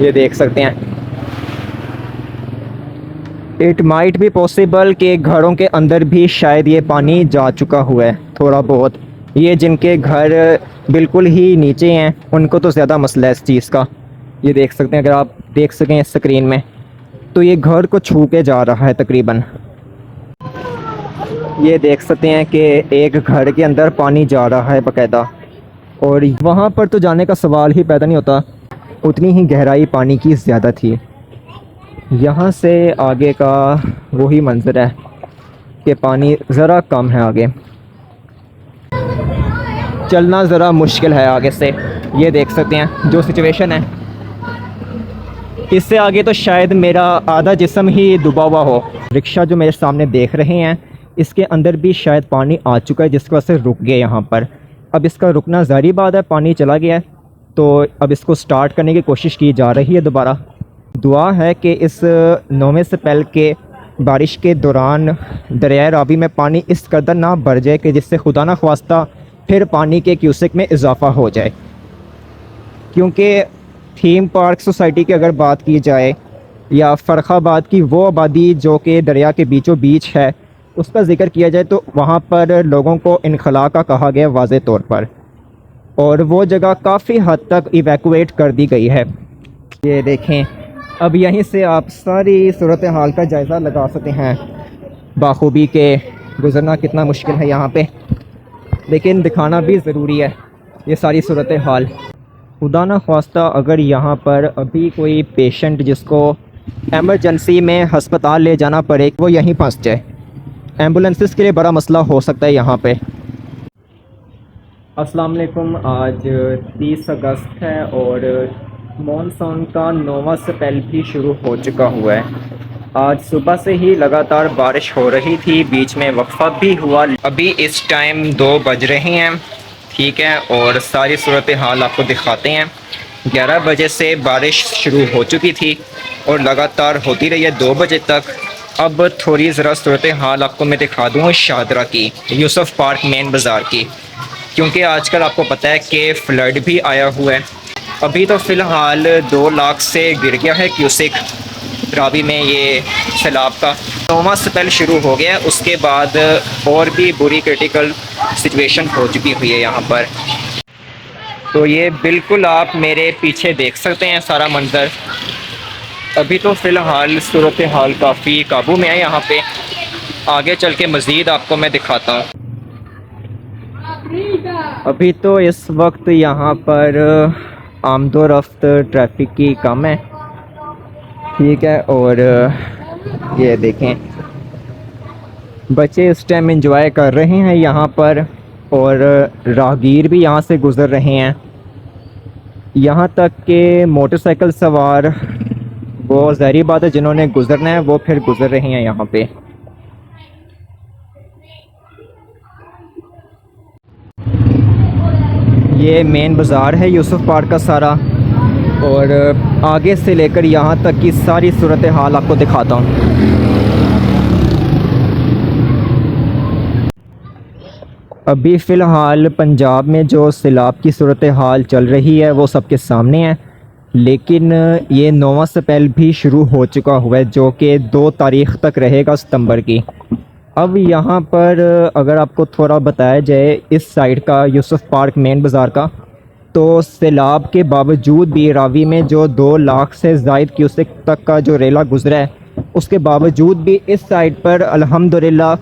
ये देख सकते हैं। इट माइट बी पॉसिबल कि घरों के अंदर भी शायद ये पानी जा चुका हुआ है थोड़ा बहुत। ये जिनके घर बिल्कुल ही नीचे हैं उनको तो ज़्यादा मसला है इस चीज़ का। ये देख सकते हैं, अगर आप देख सकें इस स्क्रीन में, तो ये घर को छू के जा रहा है तकरीबन। ये देख सकते हैं कि एक घर के अंदर पानी जा रहा है बाकायदा, और वहाँ पर तो जाने का सवाल ही पैदा नहीं होता, उतनी ही गहराई पानी की ज़्यादा थी। यहाँ से आगे का वही मंजर है कि पानी ज़रा कम है आगे, चलना ज़रा मुश्किल है आगे से। ये देख सकते हैं जो सिचुएशन है, इससे आगे तो शायद मेरा आधा जिस्म ही डूबा हुआ हो। रिक्शा जो मेरे सामने देख रहे हैं, इसके अंदर भी शायद पानी आ चुका है जिसकी वजह से रुक गए यहाँ पर। अब इसका रुकना ज़ाहिर बात है, पानी चला गया है, तो अब इसको स्टार्ट करने की कोशिश की जा रही है दोबारा। दुआ है कि इस 9वें सिपेल के बारिश के दौरान दरिया रावी में पानी इस कदर ना भर जाए कि जिससे खुदा ना ख्वास्ता फिर पानी के क्यूसेक में इजाफ़ा हो जाए। क्योंकि थीम पार्क सोसाइटी की अगर बात की जाए, या फ़र्खाबाद की वो आबादी जो कि दरिया के बीचों बीच है, उसका ज़िक्र किया जाए तो वहाँ पर लोगों को इनखला का कहा गया वाज़े तौर पर, और वो जगह काफ़ी हद तक इवैक्यूएट कर दी गई है। ये देखें, अब यहीं से आप सारी सूरत हाल का जायज़ा लगा सकते हैं बाखूबी के गुज़रना कितना मुश्किल है यहाँ पे, लेकिन दिखाना भी ज़रूरी है ये सारी सूरत हाल। खुदा ना ख्वास्ता अगर यहाँ पर अभी कोई पेशेंट जिसको एमरजेंसी में हस्पताल ले जाना पड़े, वो यहीं फंस जाए, एम्बुलेंसेस के लिए बड़ा मसला हो सकता है यहाँ पे। अस्सलाम वालेकुम, आज 30 अगस्त है और मॉनसून का 9वां स्पेल भी शुरू हो चुका हुआ है। आज सुबह से ही लगातार बारिश हो रही थी, बीच में वक्फा भी हुआ। अभी इस टाइम 2 बज रहे हैं, ठीक है, और सारी सूरत हाल आपको दिखाते हैं। 11 बजे से बारिश शुरू हो चुकी थी और लगातार होती रही है 2 बजे तक। अब थोड़ी ज़रा सूरत हाल आपको मैं दिखा दूँ शाहदरा की, यूसुफ पार्क मेन बाज़ार की, क्योंकि आजकल आपको पता है कि फ्लड भी आया हुआ है। अभी तो फ़िलहाल 2 लाख से गिर गया है क्यूसेक रावी में ये सैलाब का। 9वां स्पेल शुरू हो गया है, उसके बाद और भी बुरी क्रिटिकल सिचुएशन हो चुकी हुई है यहाँ पर। तो ये बिल्कुल आप मेरे पीछे देख सकते हैं सारा मंजर। अभी तो फ़िलहाल सूरत हाल काफ़ी काबू में है यहाँ पे, आगे चल के मज़ीद आपको मैं दिखाता हूँ। अभी तो इस वक्त यहाँ पर आमदोरफ्त ट्रैफिक की कम है, ठीक है, और ये देखें बच्चे इस टाइम एंजॉय कर रहे हैं यहाँ पर, और राहगीर भी यहाँ से गुज़र रहे हैं। यहाँ तक कि मोटरसाइकिल सवार, वो ज़ाहिर बात है जिन्होंने गुज़रना है वो फिर गुज़र रहे हैं यहाँ पे। ये मेन बाज़ार है यूसुफ पार्क का सारा, और आगे से लेकर यहाँ तक की सारी सूरत हाल आपको दिखाता हूँ। अभी फ़िलहाल पंजाब में जो सैलाब की सूरत हाल चल रही है वो सबके सामने है, लेकिन ये 9वां स्पेल भी शुरू हो चुका हुआ है जो कि 2 तारीख़ तक रहेगा सितंबर की। अब यहाँ पर अगर आपको थोड़ा बताया जाए इस साइड का यूसुफ पार्क मेन बाज़ार का, तो सैलाब के बावजूद भी रावी में जो 2 लाख से ज़ायद क्यूसेक तक का जो रेला गुज़रा है, उसके बावजूद भी इस साइड पर अल्हम्दुलिल्लाह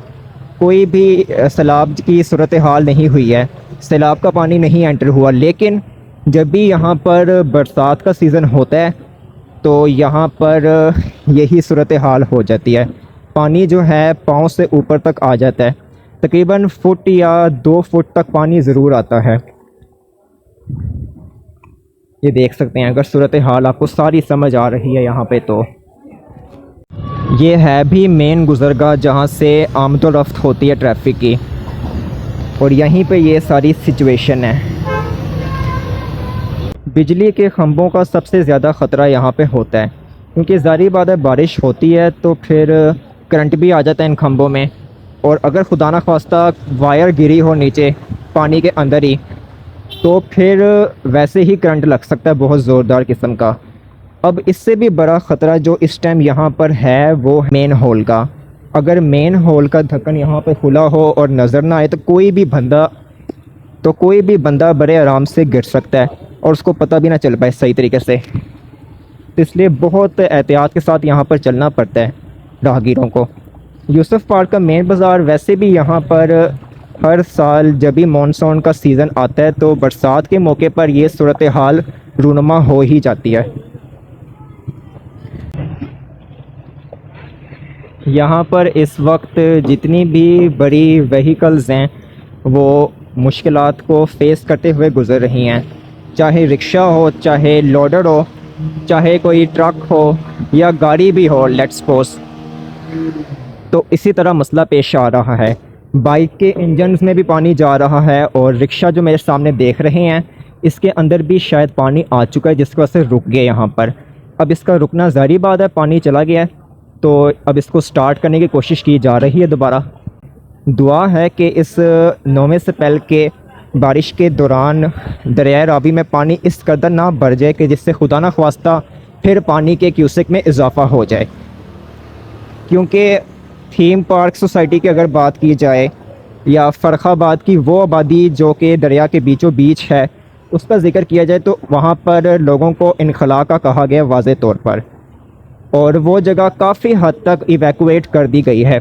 कोई भी सैलाब की सूरत हाल नहीं हुई है, सैलाब का पानी नहीं एंटर हुआ। लेकिन जब भी यहाँ पर बरसात का सीज़न होता है तो यहाँ पर यही सूरत हाल हो जाती है, पानी जो है पाँव से ऊपर तक आ जाता है, तकरीबन फुट या 2 फुट तक पानी ज़रूर आता है। ये देख सकते हैं, अगर सूरत हाल आपको सारी समझ आ रही है यहाँ पे, तो ये है भी मेन गुज़रगाह जहाँ से आमदोरफ्त होती है ट्रैफिक की, और यहीं पे ये सारी सिचुएशन है। बिजली के खंभों का सबसे ज़्यादा ख़तरा यहाँ पे होता है, क्योंकि ज़ाहिर बात है बारिश होती है तो फिर करंट भी आ जाता है इन खंभों में, और अगर खुदा ना ख्वास्ता वायर गिरी हो नीचे पानी के अंदर ही, तो फिर वैसे ही करंट लग सकता है बहुत ज़ोरदार किस्म का। अब इससे भी बड़ा ख़तरा जो इस टाइम यहाँ पर है वो मेन होल का। अगर मेन होल का ढक्कन यहाँ पे खुला हो और नज़र ना आए तो कोई भी बंदा बड़े आराम से गिर सकता है और उसको पता भी ना चल पाए सही तरीके से। इसलिए बहुत एहतियात के साथ यहाँ पर चलना पड़ता है राहगीरों को। यूसुफ पार्क का मेन बाज़ार वैसे भी यहाँ पर हर साल जब भी मानसून का सीज़न आता है तो बरसात के मौके पर ये सूरत हाल रूनुमा हो ही जाती है। यहाँ पर इस वक्त जितनी भी बड़ी व्हीकल्स हैं वो मुश्किलात को फेस करते हुए गुज़र रही हैं, चाहे रिक्शा हो, चाहे लोडर हो, चाहे कोई ट्रक हो या गाड़ी भी हो लेट्स सपोज। तो इसी तरह मसला पेश आ रहा है। बाइक के इंजन्स में भी पानी जा रहा है और रिक्शा जो मेरे सामने देख रहे हैं इसके अंदर भी शायद पानी आ चुका है जिसकी वजह से रुक गए यहाँ पर। अब इसका रुकना ज़ाहिर बात है, पानी चला गया है तो अब इसको स्टार्ट करने की कोशिश की जा रही है दोबारा। दुआ है कि इस 9वें सिपैल के बारिश के दौरान दरिया रावी में पानी इस कदर ना बढ़ जाए कि जिससे खुदा ना ख्वास्ता फिर पानी के क्यूसेक में इजाफ़ा हो जाए। क्योंकि थीम पार्क सोसाइटी की अगर बात की जाए या फ़र्खाबाद की वो आबादी जो कि दरिया के बीचों बीच है उसका ज़िक्र किया जाए तो वहाँ पर लोगों को इनखला का कहा गया वाज़े तौर पर, और वो जगह काफ़ी हद तक इवैक्यूएट कर दी गई है।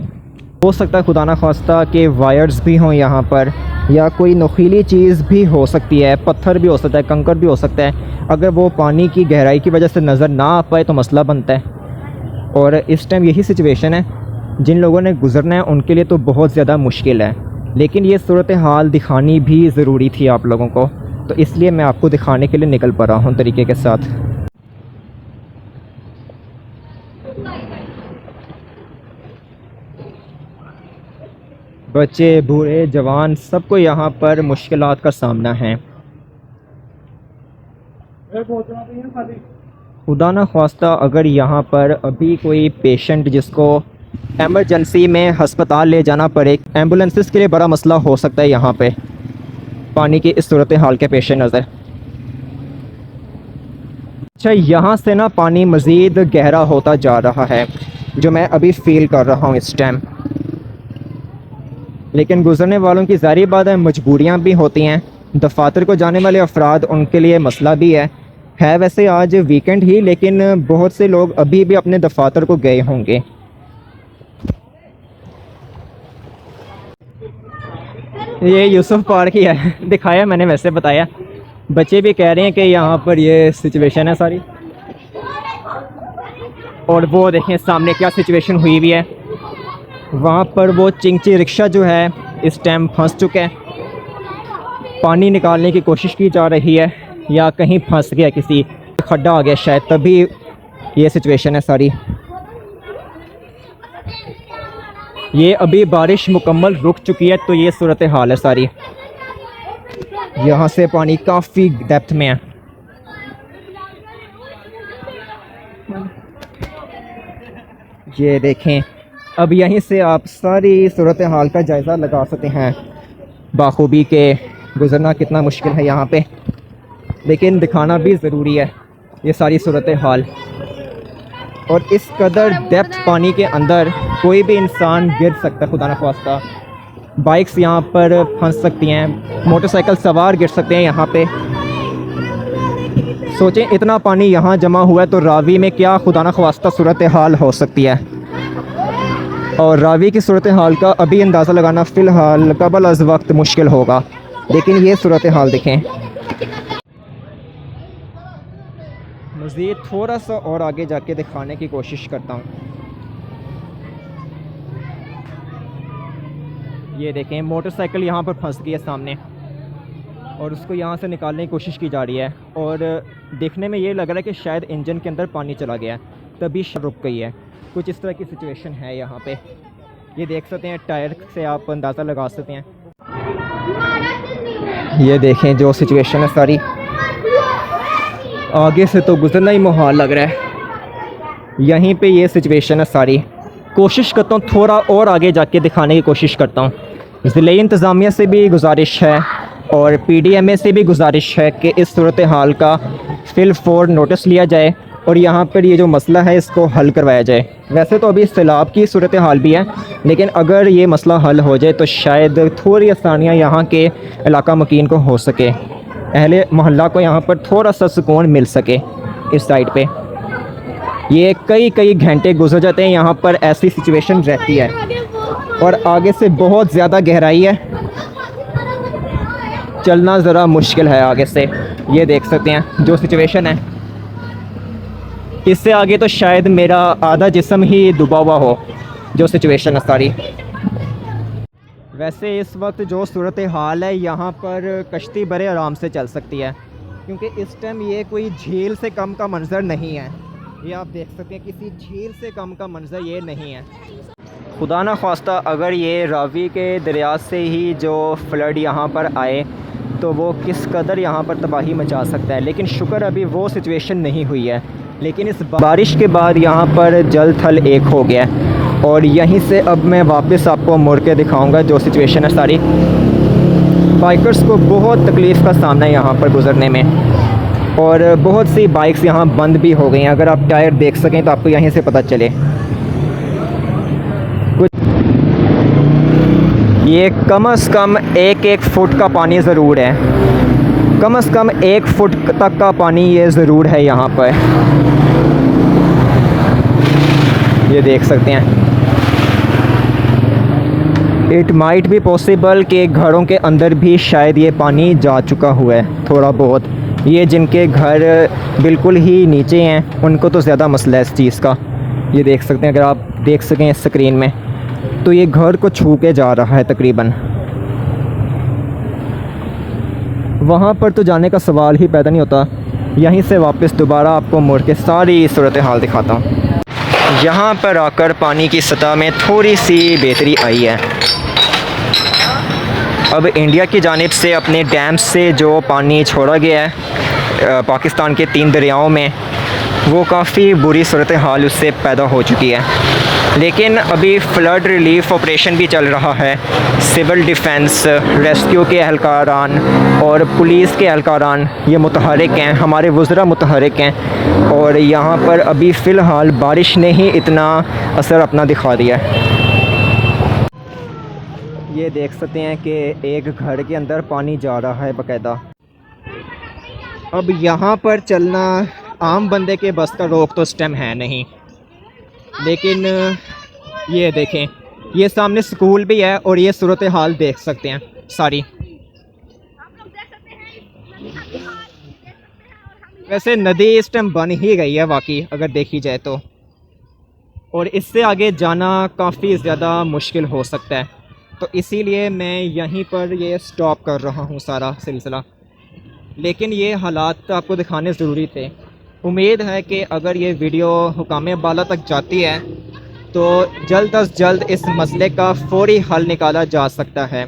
हो सकता है खुदा ना ख्वास्ता के वायर्स भी हों यहाँ पर या कोई नुकीली चीज़ भी हो सकती है, पत्थर भी हो सकता है, कंकर भी हो सकता है। अगर वो पानी की गहराई की वजह से नज़र ना आ पाए तो मसला बनता है। और इस टाइम यही सिचुएशन है, जिन लोगों ने गुज़रना है उनके लिए तो बहुत ज़्यादा मुश्किल है, लेकिन ये सूरत हाल दिखानी भी ज़रूरी थी आप लोगों को, तो इसलिए मैं आपको दिखाने के लिए निकल पड़ा हूँ तरीके के साथ। बच्चे, बूढ़े, जवान सबको यहाँ पर मुश्किलात का सामना है। खुदा ना ख्वास्ता अगर यहाँ पर अभी कोई पेशेंट जिसको एमरजेंसी में हस्पताल ले जाना पड़े, एम्बुलेंसेस के लिए बड़ा मसला हो सकता है यहाँ पे पानी की इस सूरत हाल के पेश नज़र। अच्छा, यहाँ से ना पानी मज़ीद गहरा होता जा रहा है जो मैं अभी फ़ील कर रहा हूँ इस टाइम। लेकिन गुज़रने वालों की ज़ाहिर बात है मजबूरियाँ भी होती हैं। दफातर को जाने वाले अफराद उनके लिए मसला भी है वैसे आज वीकेंड ही, लेकिन बहुत से लोग अभी भी अपने दफातर को गए होंगे। ये यूसुफ पार्क ही है, दिखाया मैंने, वैसे बताया। बच्चे भी कह रहे हैं कि यहाँ पर ये सिचुएशन है सारी, और वो देखें सामने क्या सिचुएशन हुई हुई है। वहाँ पर वो चिंची रिक्शा जो है इस टाइम फंस चुका है, पानी निकालने की कोशिश की जा रही है या कहीं फंस गया, किसी खड्डा आ गया शायद, तभी ये सिचुएशन है सारी। ये अभी बारिश मुकम्मल रुक चुकी है तो ये सूरत हाल है सारी। यहाँ से पानी काफ़ी डेप्थ में है। ये देखें, अब यहीं से आप सारी सूरत हाल का जायज़ा लगा सकते हैं बाखूबी के गुज़रना कितना मुश्किल है यहाँ पे, लेकिन दिखाना भी ज़रूरी है ये सारी सूरत हाल। और इस कदर डेप्थ पानी के अंदर कोई भी इंसान गिर सकता है खुदा न ख्वास्ता। बाइक्स यहाँ पर फंस सकती हैं, मोटरसाइकिल सवार गिर सकते हैं यहाँ पे। सोचें इतना पानी यहाँ जमा हुआ है तो रावी में क्या खुदा न ख्वास्ता सूरत हाल हो सकती है। और रावी की सूरत हाल का अभी अंदाज़ा लगाना फ़िलहाल कबल अज़ वक्त मुश्किल होगा, लेकिन ये सूरत हाल देखें। मज़ीद थोड़ा सा और आगे जाके दिखाने की कोशिश करता हूँ। ये देखें, मोटरसाइकिल यहाँ पर फंस गई है सामने और उसको यहाँ से निकालने की कोशिश की जा रही है, और देखने में ये लग रहा है कि शायद इंजन के अंदर पानी चला गया तभी रुक गई है। कुछ इस तरह की सिचुएशन है यहाँ पे। ये देख सकते हैं, टायर से आप अंदाज़ा लगा सकते हैं। ये देखें जो सिचुएशन है सारी, आगे से तो गुजरना ही मुहाल लग रहा है। यहीं पे ये सिचुएशन है सारी। कोशिश करता हूँ थोड़ा और आगे जाके दिखाने की कोशिश करता हूँ। ज़िले इंतज़ामिया से भी गुजारिश है और पीडीएमए से भी गुजारिश है कि इस सूरत हाल का फिल नोटिस लिया जाए और यहाँ पर ये जो मसला है इसको हल करवाया जाए। वैसे तो अभी सैलाब की सूरत हाल भी है, लेकिन अगर ये मसला हल हो जाए तो शायद थोड़ी आसानियाँ यहाँ के इलाका मकीन को हो सके, अहले मोहल्ला को यहाँ पर थोड़ा सा सुकून मिल सके। इस साइड पे ये कई घंटे गुजर जाते हैं, यहाँ पर ऐसी सिचुएशन रहती है और आगे से बहुत ज़्यादा गहराई है, चलना ज़रा मुश्किल है आगे से। ये देख सकते हैं जो सिचुएशन है, इससे आगे तो शायद मेरा आधा जिस्म ही डूबा हुआ हो, जो सिचुएशन है सारी। वैसे इस वक्त जो सूरत हाल है यहाँ पर कश्ती बड़े आराम से चल सकती है, क्योंकि इस टाइम ये कोई झील से कम का मंज़र नहीं है। ये आप देख सकते हैं किसी झील से कम का मंज़र ये नहीं है। खुदा ना ख्वास्ता अगर ये रावी के दरिया से ही जो फ्लड यहाँ पर आए तो वो किस कदर यहाँ पर तबाही मचा सकता है, लेकिन शुक्र अभी वो सिचुएशन नहीं हुई है। लेकिन इस बारिश के बाद यहाँ पर जल थल एक हो गया और यहीं से अब मैं वापस आपको मुड़ के दिखाऊँगा जो सिचुएशन है सारी। बाइकर्स को बहुत तकलीफ़ का सामना है यहाँ पर गुज़रने में और बहुत सी बाइक्स यहाँ बंद भी हो गई हैं। अगर आप टायर देख सकें तो आपको यहीं से पता चले। ये कम से कम एक फुट का पानी ज़रूर है, कम से कम 1 फुट तक का पानी ये ज़रूर है यहाँ पर। ये देख सकते हैं। इट माइट भी पॉसिबल कि घरों के अंदर भी शायद ये पानी जा चुका हुआ है थोड़ा बहुत। ये जिनके घर बिल्कुल ही नीचे हैं उनको तो ज़्यादा मसला है इस चीज़ का। ये देख सकते हैं, अगर आप देख सकें इस स्क्रीन में तो ये घर को छू के जा रहा है तकरीबन। वहाँ पर तो जाने का सवाल ही पैदा नहीं होता। यहीं से वापस दोबारा आपको मुड़ के सारी सूरत हाल दिखाता हूँ। यहाँ पर आकर पानी की सतह में थोड़ी सी बेहतरी आई है। अब इंडिया की जानिब से अपने डैम से जो पानी छोड़ा गया है पाकिस्तान के 3 दरियाओं में, वो काफ़ी बुरी सूरत हाल उससे पैदा हो चुकी है। लेकिन अभी फ़्लड रिलीफ़ ऑपरेशन भी चल रहा है। सिविल डिफेंस, रेस्क्यू के एहलकारान और पुलिस के एहलकारान ये मुतहरिक हैं, हमारे वज़रा मुतहरिक हैं और यहाँ पर अभी फ़िलहाल बारिश ने ही इतना असर अपना दिखा दिया है। ये देख सकते हैं कि एक घर के अंदर पानी जा रहा है बाकायदा। अब यहाँ पर चलना आम बंदे के बस का रोक तो इस टाइम है नहीं, लेकिन ये देखें, ये सामने स्कूल भी है और ये सूरत हाल देख सकते हैं सारी। वैसे नदी इस टाइम बन ही गई है वाकई अगर देखी जाए तो, और इससे आगे जाना काफ़ी ज़्यादा मुश्किल हो सकता है। तो इसीलिए मैं यहीं पर ये स्टॉप कर रहा हूँ सारा सिलसिला। लेकिन ये हालात आपको दिखाने ज़रूरी थे। उम्मीद है कि अगर ये वीडियो हुकाम बाला तक जाती है तो जल्द अज जल्द इस मसले का फ़ौरी हल निकाला जा सकता है।